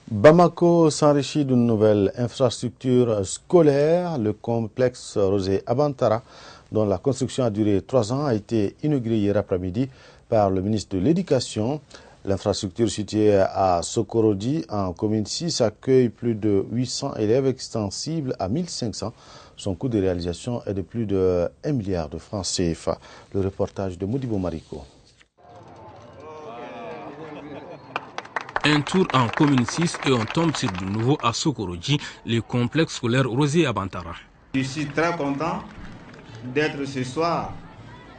Bamako s'enrichit d'une nouvelle infrastructure scolaire. Le complexe Rosé Abantara, dont la construction a duré 3 ans, a été inauguré hier après-midi par le ministre de l'Éducation. L'infrastructure située à Sokorodi, en commune 6, accueille plus de 800 élèves extensibles à 1500. Son coût de réalisation est de plus de 1 milliard de francs CFA. Le reportage de Modibo Mariko. Un tour en commune 6 et on tombe sur de nouveau à Sokorodi, le complexe scolaire Rosé Abantara. Je suis très content d'être ce soir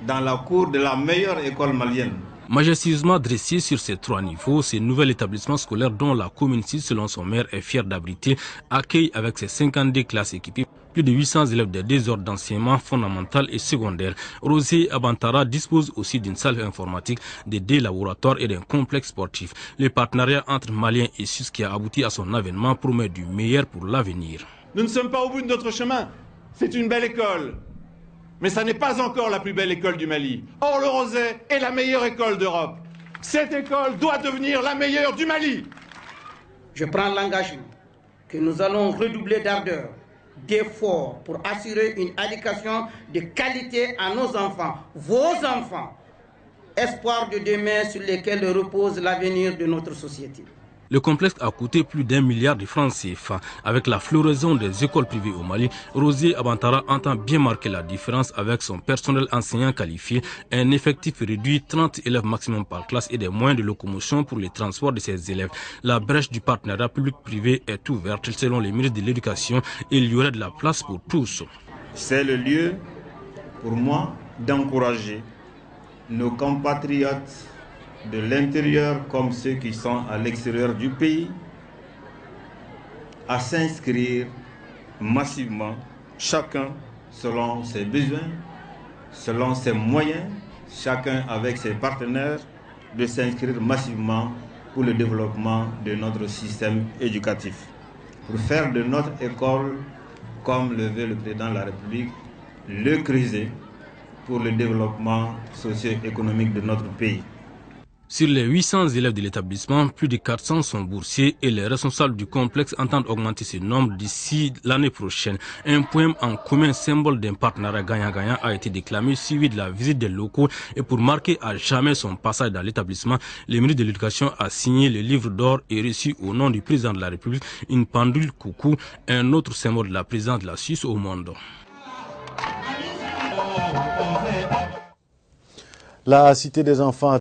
dans la cour de la meilleure école malienne. Majestueusement dressé sur ces 3 niveaux, ce nouvel établissement scolaire dont la commune 6, selon son maire, est fière d'abriter, accueille avec ses 52 classes équipées plus de 800 élèves de 2 ordres d'enseignement fondamental et secondaire. Rosé Abantara dispose aussi d'une salle informatique, de 2 laboratoires et d'un complexe sportif. Le partenariat entre Maliens et Suisses qui a abouti à son avènement promet du meilleur pour l'avenir. Nous ne sommes pas au bout de notre chemin. C'est une belle école. Mais ça n'est pas encore la plus belle école du Mali. Or, le Rosé est la meilleure école d'Europe. Cette école doit devenir la meilleure du Mali. Je prends l'engagement que nous allons redoubler d'ardeur, d'efforts pour assurer une éducation de qualité à nos enfants, vos enfants, espoir de demain sur lesquels repose l'avenir de notre société. Le complexe a coûté plus d'1 milliard de francs CFA. Avec la floraison des écoles privées au Mali, Rosé Abantara entend bien marquer la différence avec son personnel enseignant qualifié, un effectif réduit, 30 élèves maximum par classe et des moyens de locomotion pour le transport de ses élèves. La brèche du partenariat public-privé est ouverte. Selon les ministres de l'Éducation, il y aurait de la place pour tous. C'est le lieu pour moi d'encourager nos compatriotes de l'intérieur comme ceux qui sont à l'extérieur du pays à s'inscrire massivement, chacun selon ses besoins, selon ses moyens, chacun avec ses partenaires, de s'inscrire massivement pour le développement de notre système éducatif. Pour faire de notre école, comme le veut le président de la République, le creuset pour le développement socio-économique de notre pays. Sur les 800 élèves de l'établissement, plus de 400 sont boursiers et les responsables du complexe entendent augmenter ce nombre d'ici l'année prochaine. Un poème en commun, symbole d'un partenariat gagnant-gagnant, a été déclamé, suivi de la visite des locaux. Et pour marquer à jamais son passage dans l'établissement, le ministre de l'Éducation a signé le livre d'or et reçu au nom du président de la République une pendule coucou, un autre symbole de la présidence de la Suisse au monde. La Cité des enfants